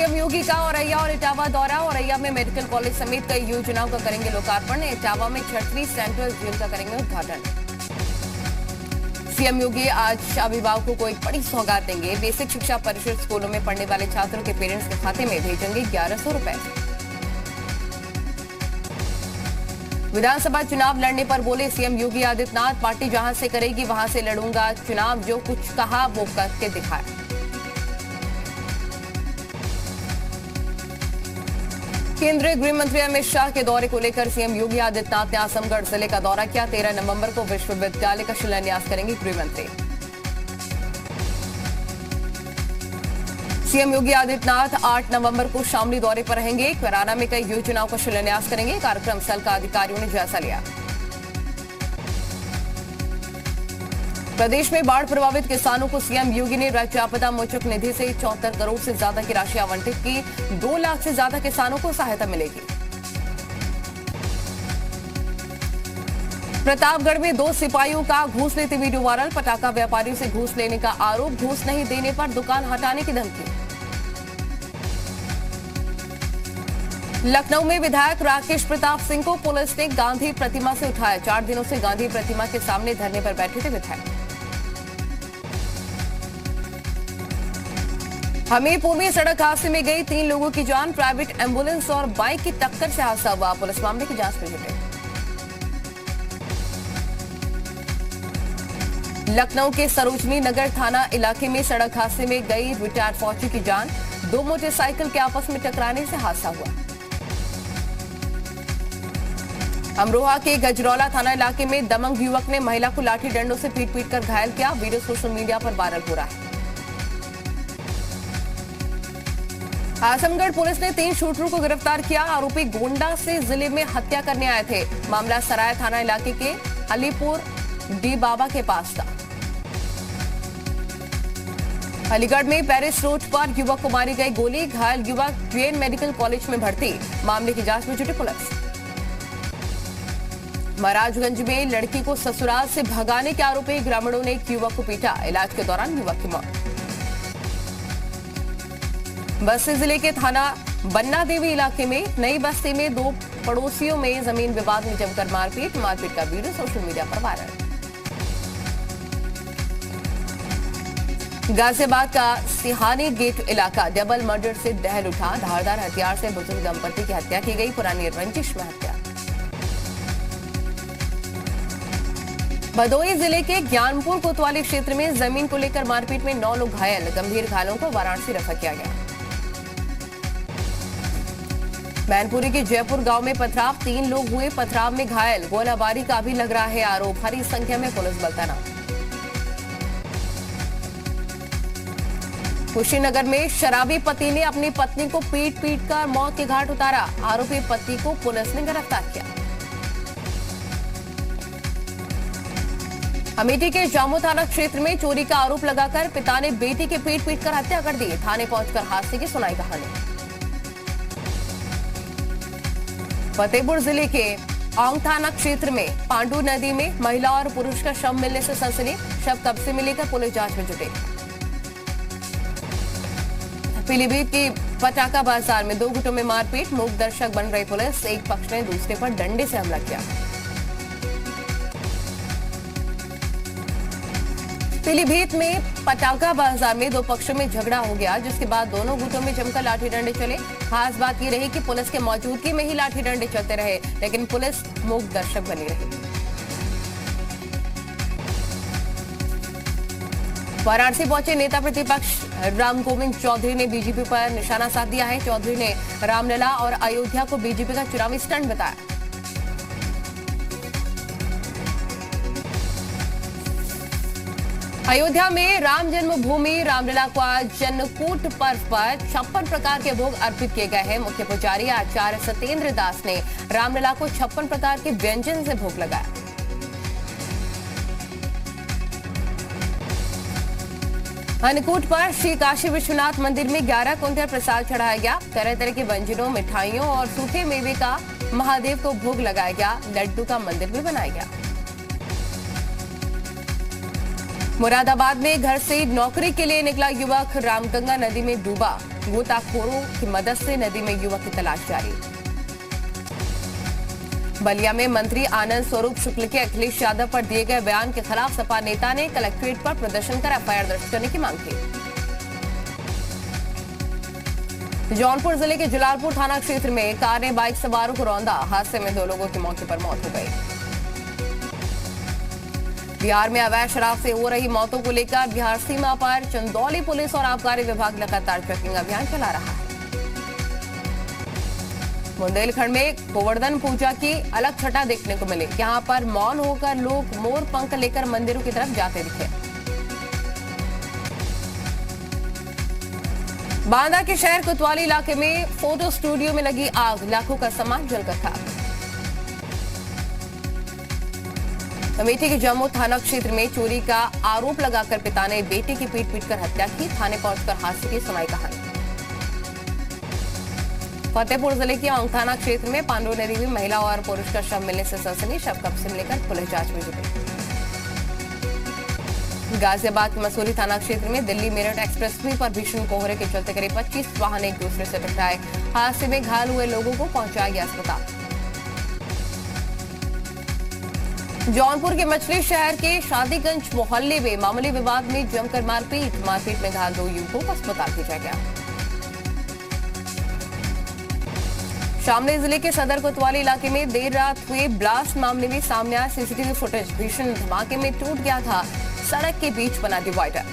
CM योगी का औरैया और इटावा दौरा। औरैया में मेडिकल कॉलेज समेत कई योजनाओं का करेंगे लोकार्पण। इटावा में 6वीं सेंट्रल जेल का करेंगे उद्घाटन। सीएम योगी आज अभिभावकों को एक बड़ी सौगात देंगे। बेसिक शिक्षा परिषद स्कूलों में पढ़ने वाले छात्रों के पेरेंट्स के खाते में भेजेंगे 1100 रुपए। विधानसभा चुनाव लड़ने पर बोले सीएम योगी आदित्यनाथ, पार्टी जहां से करेगी वहां से लड़ूंगा चुनाव, जो कुछ कहा वो करके दिखाया। केंद्रीय गृह मंत्री अमित शाह के दौरे को लेकर सीएम योगी आदित्यनाथ ने आजमगढ़ जिले का दौरा किया। 13 नवंबर को विश्वविद्यालय का शिलान्यास करेंगे गृह मंत्री। सीएम योगी आदित्यनाथ 8 नवंबर को शामली दौरे पर रहेंगे। कैराना में कई योजनाओं का शिलान्यास करेंगे। कार्यक्रम स्थल का अधिकारियों ने जायजा लिया। प्रदेश में बाढ़ प्रभावित किसानों को सीएम योगी ने राज्य आपदा मोचक निधि से 74 करोड़ से ज्यादा की राशि आवंटित की। 2 लाख से ज्यादा किसानों को सहायता मिलेगी। प्रतापगढ़ में 2 सिपाहियों का घूस लेते वीडियो वायरल। पटाखा व्यापारियों से घूस लेने का आरोप, घूस नहीं देने पर दुकान हटाने की धमकी। लखनऊ में विधायक राकेश प्रताप सिंह को पुलिस ने गांधी प्रतिमा से उठाया। 4 दिनों से गांधी प्रतिमा के सामने धरने पर बैठे थे विधायक। हमीरपुर में सड़क हादसे में गई 3 लोगों की जान। प्राइवेट एम्बुलेंस और बाइक की टक्कर से हादसा हुआ। पुलिस मामले की जांच में जुटे। लखनऊ के सरोजनी नगर थाना इलाके में सड़क हादसे में गई रिटायर्ड फौजी की जान। 2 मोटरसाइकिल के आपस में टकराने से हादसा हुआ। अमरोहा के गजरौला थाना इलाके में दबंग युवक ने महिला को लाठी डंडों से पीट कर घायल किया। वीडियो सोशल मीडिया पर वायरल हो रहा है। आजमगढ़ पुलिस ने 3 शूटरों को गिरफ्तार किया। आरोपी गोंडा से जिले में हत्या करने आए थे। मामला सराय थाना इलाके के अलीपुर डी बाबा के पास था। अलीगढ़ में पेरिस रोड पर युवक को मारी गई गोली। घायल युवक जेएन मेडिकल कॉलेज में भर्ती। मामले की जांच में जुटी पुलिस। महाराजगंज में लड़की को ससुराल से भगाने के आरोप में ग्रामीणों ने एक युवक को पीटा। इलाज के दौरान युवक की मौत। बस्ती जिले के थाना बन्ना देवी इलाके में नई बस्ती में 2 पड़ोसियों में जमीन विवाद में जमकर मारपीट का वीडियो सोशल मीडिया पर वायरल। गाजियाबाद का सिहानी गेट इलाका डबल मर्डर से दहल उठा। धारदार हथियार से बुजुर्ग दंपति की हत्या की गई। पुरानी रंजिश में हत्या। भदोही जिले के ज्ञानपुर कोतवाली क्षेत्र में जमीन को लेकर मारपीट में 9 लोग घायल। गंभीर घायलों को वाराणसी रेफर किया गया। मैनपुरी के जयपुर गांव में पथराव। 3 लोग हुए पथराव में घायल। गोलाबारी का भी लग रहा है आरोप। भारी संख्या में पुलिस बल तैनात। कुशीनगर में शराबी पति ने अपनी पत्नी को पीट कर मौत के घाट उतारा। आरोपी पति को पुलिस ने गिरफ्तार किया। अमेठी के जामू थाना क्षेत्र में चोरी का आरोप लगाकर पिता ने बेटी के पीट कर हत्या कर दी। थाने पहुंचकर हादसे की सुनाई कहानी। फतेहपुर जिले के औंग थाना क्षेत्र में पांडू नदी में महिला और पुरुष का शव मिलने से सनसनी। शव कब्जे में लेकर पुलिस जांच में जुटी। पीलीभीत की पटाखा बाजार में 2 गुटों में मारपीट। मूक दर्शक बन रही पुलिस। एक पक्ष ने दूसरे पर डंडे से हमला किया। पीलीभीत में पटाखा बाजार में 2 पक्षों में झगड़ा हो गया, जिसके बाद दोनों गुटों में जमकर लाठी डंडे चले। खास बात ये रही कि पुलिस के मौजूदगी में ही लाठी डंडे चलते रहे, लेकिन पुलिस मूक दर्शक बनी रही। वाराणसी पहुंचे नेता प्रतिपक्ष राम गोविंद चौधरी ने बीजेपी पर निशाना साध दिया है। चौधरी ने रामलला और अयोध्या को बीजेपी का चुनावी स्टंट बताया। अयोध्या में राम जन्मभूमि रामलला को आज जन्नकूट पर्व पर 56 प्रकार के भोग अर्पित किए गए हैं। मुख्य पुजारी आचार्य सत्येंद्र दास ने रामलला को 56 प्रकार के व्यंजन से भोग लगाया। अन्नकूट पर श्री काशी विश्वनाथ मंदिर में 11 कुंतल प्रसाद चढ़ाया गया। तरह तरह के व्यंजनों, मिठाइयों और सूखे मेवे का महादेव को भोग लगाया गया। लड्डू का मंदिर भी बनाया गया। मुरादाबाद में घर से नौकरी के लिए निकला युवक रामगंगा नदी में डूबा। गोताखोरों की मदद से नदी में युवक की तलाश जारी। बलिया में मंत्री आनंद स्वरूप शुक्ल के अखिलेश यादव पर दिए गए बयान के खिलाफ सपा नेता ने कलेक्ट्रेट पर प्रदर्शन कर एफआईआर दर्ज करने की मांग की। जौनपुर जिले के जलालपुर थाना क्षेत्र में कार ने बाइक सवारों को रौंदा। हादसे में 2 लोगों की मौके पर मौत हो गई। बिहार में अवैध शराब से हो रही मौतों को लेकर बिहार सीमा पर चंदौली पुलिस और आबकारी विभाग लगातार चेकिंग अभियान चला रहा है। बुंदेलखंड में गोवर्धन पूजा की अलग छटा देखने को मिली। यहां पर मौन होकर लोग मोर पंख लेकर मंदिरों की तरफ जाते दिखे। बांदा के शहर कोतवाली इलाके में फोटो स्टूडियो में लगी आग, लाखों का सामान जलकर खाक। अमेठी के जम्मू थाना क्षेत्र में चोरी का आरोप लगाकर पिता ने बेटे की पीट-पीटकर हत्या की। थाने पहुंचकर हादसे की सुनाई कहानी। फतेहपुर जिले के औंग थाना क्षेत्र में पांडु नदी में महिला और पुरुष का शव मिलने से सनसनी। शव कब्जे में लेकर पुलिस जांच में जुटी। गाजियाबाद के मसूरी थाना क्षेत्र में दिल्ली मेरठ एक्सप्रेसवे पर भीषण कोहरे के चलते करीब 25 वाहन एक दूसरे से टकराए। हादसे में घायल हुए लोगों को पहुंचाया गया अस्पताल। जौनपुर के मछली शहर के शादीगंज मोहल्ले में मामूली विवाद में जमकर मारपीट में घायल 2 युवकों को अस्पताल भेजा गया। शामली जिले के सदर कोतवाली इलाके में देर रात हुए ब्लास्ट मामले में सामने आया सीसीटीवी फुटेज। भीषण धमाके में टूट गया था सड़क के बीच बना डिवाइडर।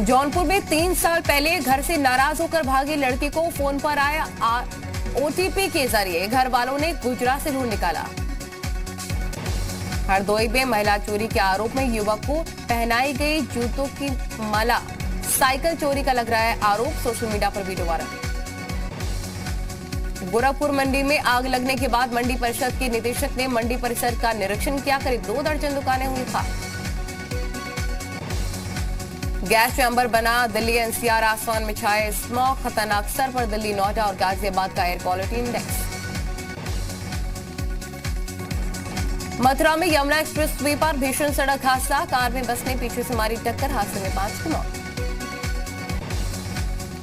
जौनपुर में 3 साल पहले घर से नाराज होकर भागे लड़के को फोन पर आया ओटीपी के जरिए घर वालों ने गुजरात से ढूंढ निकाला। हरदोई में महिला चोरी के आरोप में युवक को पहनाई गई जूतों की माला। साइकिल चोरी का लग रहा है आरोप। सोशल मीडिया पर वीडियो वायरल। गोरखपुर मंडी में आग लगने के बाद मंडी परिषद के निदेशक ने मंडी परिसर का निरीक्षण किया। करीब 2 दर्जन दुकानें हुई खाक। गैस चैम्बर बना दिल्ली एनसीआर। आसमान में छाए स्मॉग। खतरनाक स्तर पर दिल्ली, नोएडा और गाजियाबाद का एयर क्वालिटी इंडेक्स। मथुरा में यमुना एक्सप्रेसवे पर भीषण सड़क हादसा। कार में बस ने पीछे से मारी टक्कर। हादसे में 5 की मौत।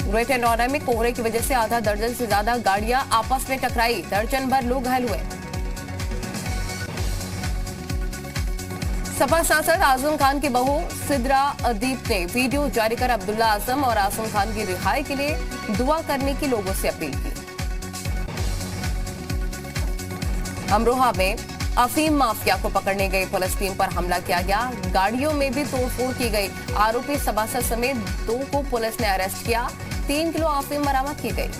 ग्रेटर नोएडा में कोहरे की वजह से आधा दर्जन से ज्यादा गाड़ियां आपस में टकराई। दर्जन भर लोग घायल हुए। सपा सांसद आजम खान की बहू सिद्रा अदीप ने वीडियो जारी कर अब्दुल्ला आजम और आजम खान की रिहाई के लिए दुआ करने की लोगों से अपील की। अमरोहा में अफीम माफिया को पकड़ने गई पुलिस टीम पर हमला किया गया। गाड़ियों में भी तोड़फोड़ की गई। आरोपी सभासद समेत 2 को पुलिस ने अरेस्ट किया। 3 किलो अफीम बरामद की गई।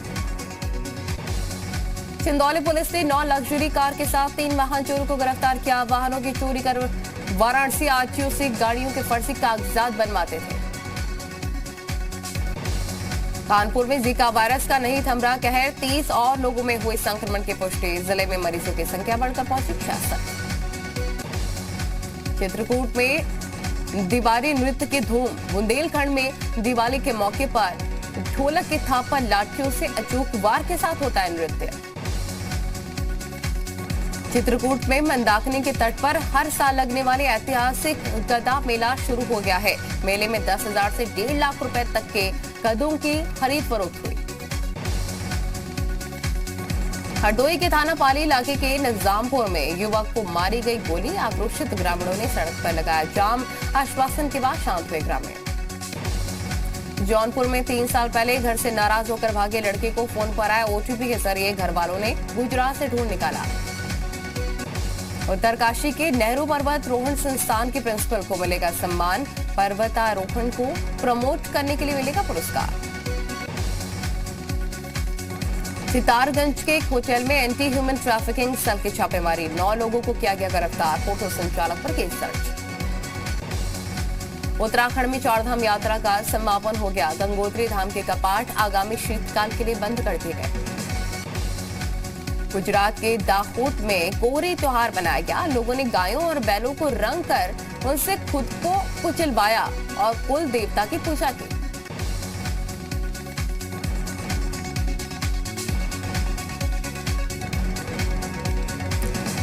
चंदौली पुलिस ने 9 लग्जरी कार के साथ 3 वाहन चोरों को गिरफ्तार किया। वाहनों की चोरी कर वाराणसी आरटीओ से गाड़ियों के फर्जी कागजात बनवाते थे। कानपुर में जीका वायरस का नहीं थम रहा कहर। 30 और लोगों में हुई संक्रमण की पुष्टि। जिले में मरीजों की संख्या बढ़कर पहुंची 66। चित्रकूट में दिवाली नृत्य की धूम। बुंदेलखंड में दिवाली के मौके पर ढोलक के थाप पर लाठियों से अचूक वार के साथ होता है नृत्य। चित्रकूट में मंदाकिनी के तट पर हर साल लगने वाले ऐतिहासिक गदा मेला शुरू हो गया है। मेले में 10,000 से 1.5 लाख रुपए तक के गधों की खरीद फरोख्त हुई। हरदोई के थाना पाली इलाके के निजामपुर में युवक को मारी गई गोली। आक्रोशित ग्रामीणों ने सड़क पर लगाया जाम। आश्वासन के बाद शांत हुए ग्रामीण। जौनपुर में 3 साल पहले घर से नाराज होकर भागे लड़के को फोन पर आए ओटीपी के जरिए घर वालों ने गुजरात से ढूंढ निकाला। उत्तरकाशी के नेहरू पर्वत रोहण संस्थान के प्रिंसिपल को मिलेगा सम्मान। पर्वतारोहण को प्रमोट करने के लिए मिलेगा पुरस्कार। सितारगंज के एक होटल में एंटी ह्यूमन ट्रैफिकिंग सेल की छापेमारी। 9 लोगों को किया गया गिरफ्तार। होटल संचालक पर केस दर्ज। उत्तराखंड में 4 धाम यात्रा का समापन हो गया। गंगोत्री धाम के कपाट आगामी शीतकाल के लिए बंद कर दिए गए। गुजरात के दाहोद में कोहरी त्योहार मनाया गया। लोगों ने गायों और बैलों को रंग कर उनसे खुद को कुचलवाया और कुल देवता की पूजा की।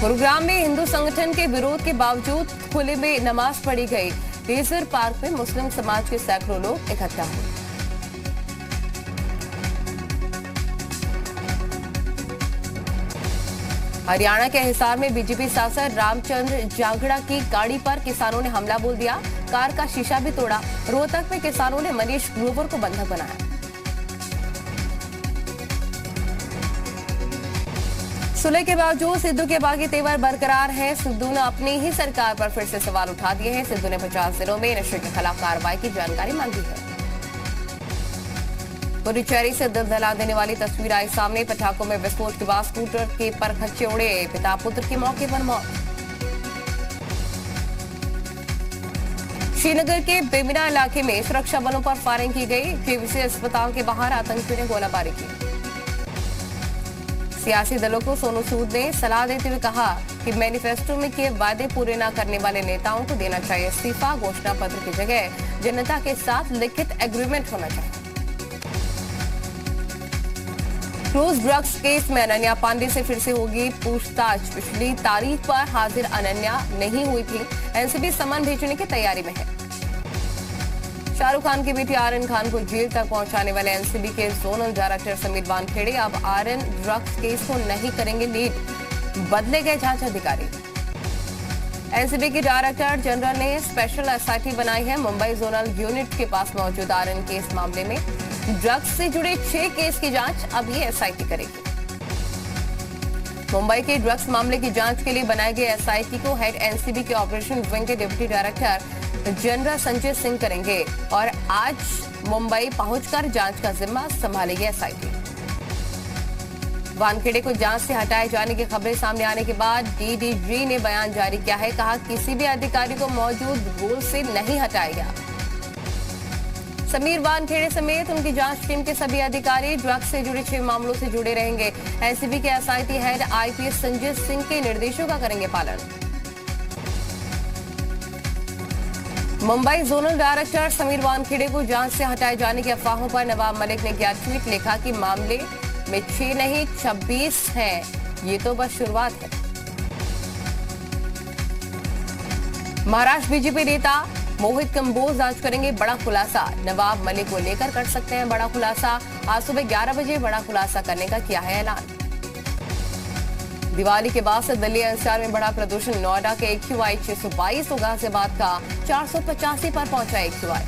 गुरुग्राम में हिंदू संगठन के विरोध के बावजूद खुले में नमाज पढ़ी गई। लेजर पार्क में मुस्लिम समाज के सैकड़ों लोग इकट्ठा हुए। हरियाणा के हिसार में बीजेपी सांसद रामचंद्र जांगड़ा की गाड़ी पर किसानों ने हमला बोल दिया, कार का शीशा भी तोड़ा। रोहतक में किसानों ने मनीष ग्रोवर को बंधक बनाया। सुलह के बावजूद सिद्धू के बागी तेवर बरकरार है। सिद्धू ने अपनी ही सरकार पर फिर से सवाल उठा दिए हैं। सिद्धू ने 50 दिनों में नशे के खिलाफ कार्रवाई की जानकारी मांगी है। पुडुचेरी से दिल दहला देने वाली तस्वीर आई सामने। पटाखों में विस्फोट के बाद स्कूटर के परखच्चे उड़े, पिता पुत्र की मौके पर मौत। श्रीनगर के बेमिना इलाके में सुरक्षा बलों पर फायरिंग की गई। केवीसी अस्पताल के बाहर आतंकियों ने गोलाबारी की। सियासी दलों को सोनू सूद ने सलाह देते हुए कहा कि मैनिफेस्टो में किए वादे पूरे न करने वाले नेताओं को देना चाहिए इस्तीफा। घोषणा पत्र की जगह जनता के साथ लिखित एग्रीमेंट होना चाहिए। क्रूज ड्रग्स केस में अनन्या पांडे से फिर से होगी पूछताछ। पिछली तारीख पर हाजिर अनन्या नहीं हुई थी। एनसीबी समन भेजने की तैयारी में है। शाहरुख खान की बेटी आर्यन खान को जेल तक पहुंचाने वाले एनसीबी के जोनल डायरेक्टर समीर वानखेड़े अब आर्यन ड्रग्स केस को नहीं करेंगे लीड, बदले गए जांच अधिकारी। एनसीबी की डायरेक्टर जनरल ने स्पेशल एसआईटी बनाई है। मुंबई जोनल यूनिट के पास मौजूद आर्यन केस मामले में ड्रग्स से जुड़े 6 केस की जांच अब ये एसआईटी करेगी। मुंबई के ड्रग्स मामले की जांच के लिए बनाए गए एसआईटी को हेड एनसीबी के ऑपरेशन विंग के deputy director general Sanjay Singh करेंगे और आज मुंबई पहुंचकर जांच का जिम्मा संभालेगी एसआईटी। वानखेड़े को जांच से हटाए जाने की खबरें सामने आने के बाद डीडीजी ने बयान जारी किया है। कहा किसी भी अधिकारी को मौजूद रोल से नहीं हटाएगा। समीर वानखेड़े समेत उनकी जांच टीम के सभी अधिकारी ड्रग्स से जुड़े 6 मामलों से जुड़े रहेंगे। एनसीबी के SIT head IPS Sanjay Singh के निर्देशों का करेंगे पालन। मुंबई जोनल डायरेक्टर समीर वानखेड़े को जांच से हटाए जाने की अफवाहों पर नवाब मलिक ने किया ट्वीट। लिखा कि मामले में 6 नहीं 26 हैं, ये तो बस शुरुआत है। महाराष्ट्र बीजेपी नेता मोहित कंबोज आज करेंगे बड़ा खुलासा। नवाब मलिक को लेकर कर सकते हैं बड़ा खुलासा। आज सुबह 11 बजे बड़ा खुलासा करने का किया है ऐलान। दिवाली के बाद से दिल्ली एनसीआर में बड़ा प्रदूषण। नोएडा के एक्यूआई 622 और गाजियाबाद का 485 पर पहुंचा एक्यूआई।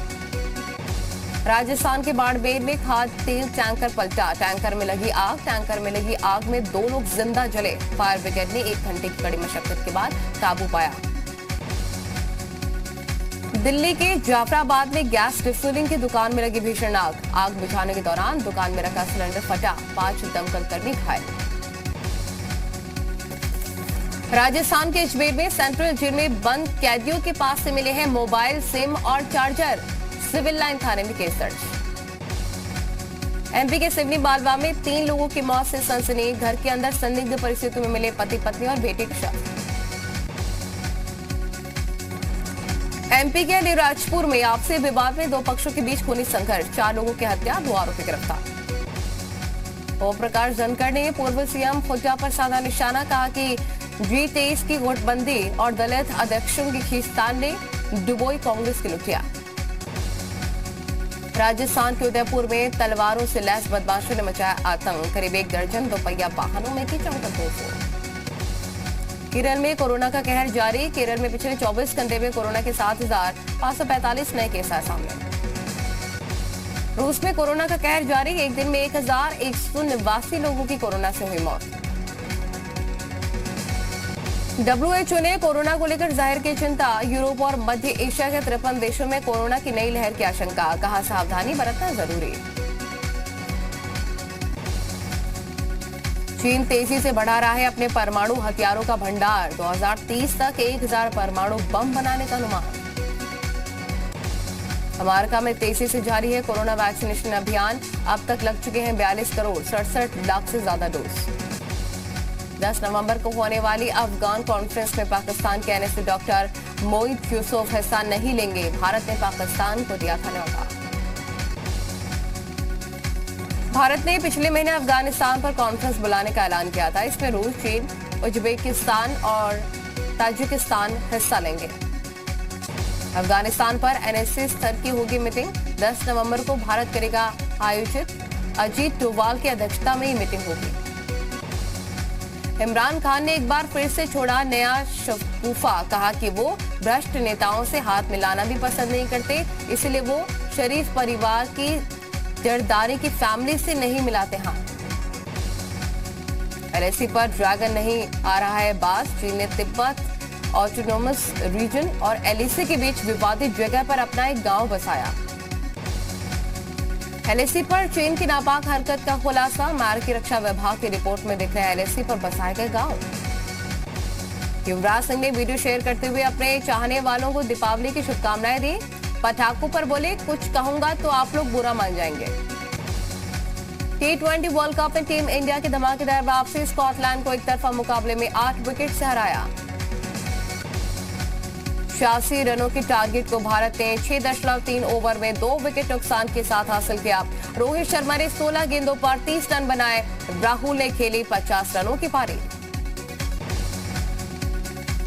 राजस्थान के बाड़मेर में खाद तेल टैंकर पलटा। टैंकर में लगी आग में 2 लोग जिंदा जले। फायर ब्रिगेड ने 1 घंटे की कड़ी मशक्कत के बाद काबू पाया। दिल्ली के जाफराबाद में गैस रिफिलिंग की दुकान में लगी भीषण आग बुझाने के दौरान दुकान में रखा सिलेंडर फटा। 5 दमकल कर्मी घायल। राजस्थान के अजमेर में सेंट्रल जेल में बंद कैदियों के पास से मिले हैं मोबाइल, सिम और चार्जर। सिविल लाइन थाने में केस दर्ज। एमपी के सिवनी बालवा में 3 लोगों की मौत से सनसनी। घर के अंदर संदिग्ध परिस्थितियों में मिले पति पत्नी और बेटे के शव। एमपी के अलीराजपुर में आपसी विवाद में 2 पक्षों के बीच खूनी संघर्ष। 4 लोगों की हत्या, 2 आरोपी गिरफ्तार। ओम प्रकाश धनखड़ ने पूर्व सीएम हुड्डा पर साधा निशाना। कहा कि G23 की गुटबंदी और दलित अध्यक्षों की खींचतान ने डुबोई कांग्रेस की लुटिया। राजस्थान के उदयपुर में तलवारों से लैस बदमाशों ने मचाया आतंक। करीब 1 दर्जन दोपहिया वाहनों में की जमकर तोड़फोड़। केरल में कोरोना का कहर जारी। केरल में पिछले 24 घंटे में कोरोना के 7,545 नए केस आए सामने। रूस में कोरोना का कहर जारी। एक दिन में 1,189 लोगों की कोरोना से हुई मौत। WHO ने कोरोना को लेकर जाहिर की चिंता। यूरोप और मध्य एशिया के 53 देशों में कोरोना की नई लहर की आशंका। कहा सावधानी बरतना जरूरी। चीन तेजी से बढ़ा रहा है अपने परमाणु हथियारों का भंडार। 2030 तक 1000 परमाणु बम बनाने का अनुमान। अमेरिका में तेजी से जारी है कोरोना वैक्सीनेशन अभियान। अब तक लग चुके हैं 42 करोड़ 67 लाख से ज्यादा डोज। 10 नवंबर को होने वाली अफगान कॉन्फ्रेंस में पाकिस्तान के एनएसए डॉक्टर मोईद यूसुफ हिस्सा नहीं लेंगे। भारत ने पाकिस्तान को दिया था न्यौता। भारत ने पिछले महीने अफगानिस्तान पर कॉन्फ्रेंस बुलाने का ऐलान किया था। इसमें रूस, चीन, उज्बेकिस्तान और ताजिकिस्तान हिस्सा लेंगे। अफगानिस्तान पर एनएसए स्तर की होगी मीटिंग। 10 नवंबर को भारत करेगा आयोजित। अजीत डोभाल की अध्यक्षता में ही मीटिंग होगी। इमरान खान ने एक बार फिर से छोड़ा नया शगुफा। कहा कि वो भ्रष्ट नेताओं से हाथ मिलाना भी पसंद नहीं करते, इसलिए वो शरीफ परिवार की जरदारी की फैमिली से नहीं मिलाते हाथ। एलएसी पर ड्रैगन नहीं आ रहा है बाज। चीन ने तिब्बत ऑटोनोमस रीजन और एलएसी के बीच विवादित जगह पर अपना एक गांव बसाया। एलएसी पर चीन की नापाक हरकत का खुलासा। अमेरिकी रक्षा विभाग की रिपोर्ट में दिख रहा है एलएसी पर बसाए गए गांव। युवराज सिंह ने वीडियो शेयर करते हुए अपने चाहने वालों को दीपावली की शुभकामनाएं दी। पटाखों पर बोले, कुछ कहूंगा तो आप लोग बुरा मान जाएंगे। T20 वर्ल्ड कप में टीम इंडिया की धमाकेदार वापसी। स्कॉटलैंड को एक तरफा मुकाबले में 8 विकेट से हराया। 86 रनों की टारगेट को भारत ने 6.3 ओवर में 2 विकेट नुकसान के साथ हासिल किया। रोहित शर्मा ने 16 गेंदों पर 30 रन बनाए। राहुल ने खेली 50 रनों की पारी।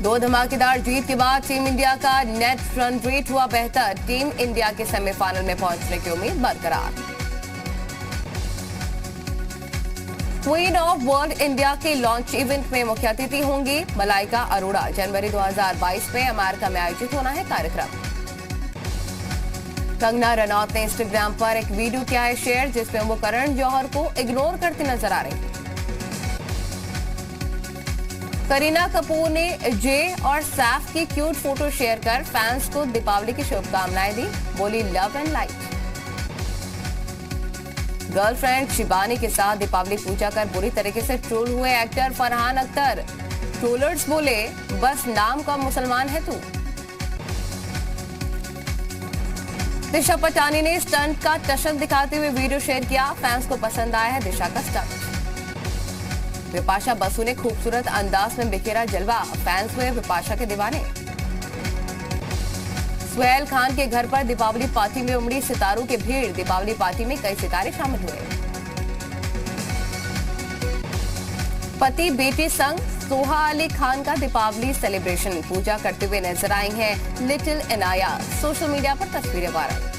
2 धमाकेदार जीत के बाद टीम इंडिया का नेट रन रेट हुआ बेहतर। टीम इंडिया के सेमीफाइनल में पहुंचने की उम्मीद बरकरार। क्वीन ऑफ वर्ल्ड इंडिया के लॉन्च इवेंट में मुख्य अतिथि होंगी मलाइका अरोड़ा। जनवरी 2022 में अमेरिका में आयोजित होना है कार्यक्रम। कंगना रनौत ने इंस्टाग्राम पर एक वीडियो किया है शेयर, जिसमें वो करण जौहर को इग्नोर करती नजर आ रही। करीना कपूर ने जे और सैफ की क्यूट फोटो शेयर कर फैंस को दीपावली की शुभकामनाएं दी। बोली, love and light. Girlfriend Shibani के साथ दीपावली पूजा कर बुरी तरीके से ट्रोल हुए एक्टर फरहान अख्तर। ट्रोलर्स बोले, बस नाम का मुसलमान है तू। दिशा पटानी ने स्टंट का टशन दिखाते हुए वीडियो शेयर किया। फैंस को पसंद आया है दिशा का स्टंट। विपाशा बसु ने खूबसूरत अंदाज में बिखेरा जलवा। फैंस हुए विपाशा के दीवाने। सुहेल खान के घर पर दीपावली पार्टी में उमड़ी सितारों की भीड़। दीपावली पार्टी में कई सितारे शामिल हुए। पति बेटे संग सोहा अली खान का दीपावली सेलिब्रेशन। पूजा करते हुए नजर आई हैं लिटिल इनाया। सोशल मीडिया पर तस्वीरें वायरल।